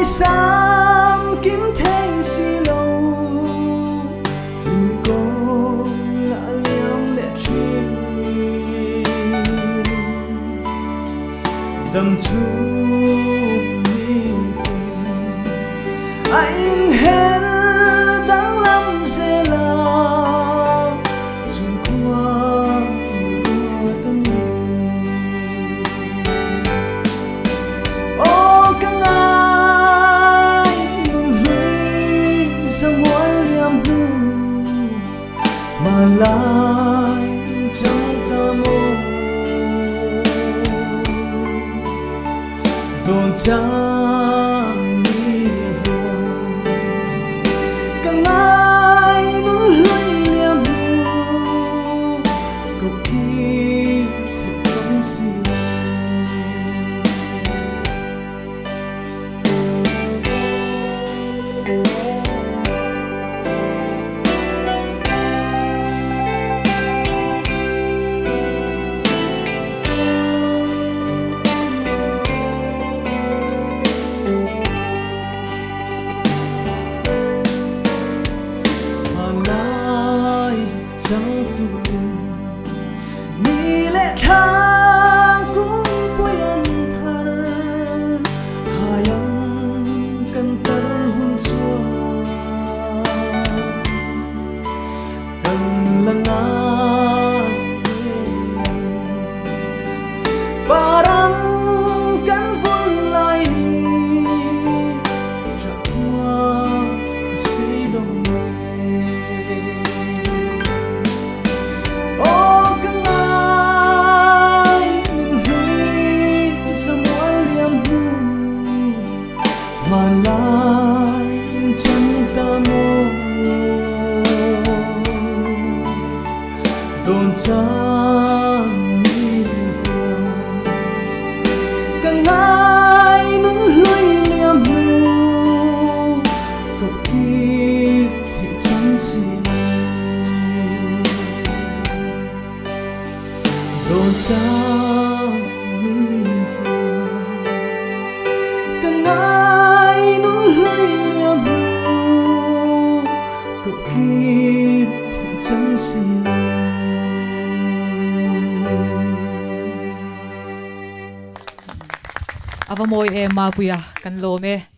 sáng kiếm thế xì lâu cô lạ liếm lệ truy đầm chú anh hết đáng lắm dễ làm chung qua tâm ô càng ai luôn lưỡi ra muốn liam hư mà lại trong tâm ô đồn trắng đi buồn càng ai muốn lưỡi liam hư cầu khi không gì chẳng tu ni lệ thang cũng quay âm thar hayang kan tar hun chua kan langa parang kan vun lai ni chakwa si dong malay chẳng ta mô đồn trắng đi buồn càng ai muốn lưỡi liam hư cầu kiếp thì chẳng gì đồn trắng đi buồn càng ai lưỡi liam hư cầu kiếp thì chẳng gì Avamoy e mapuya kan lo me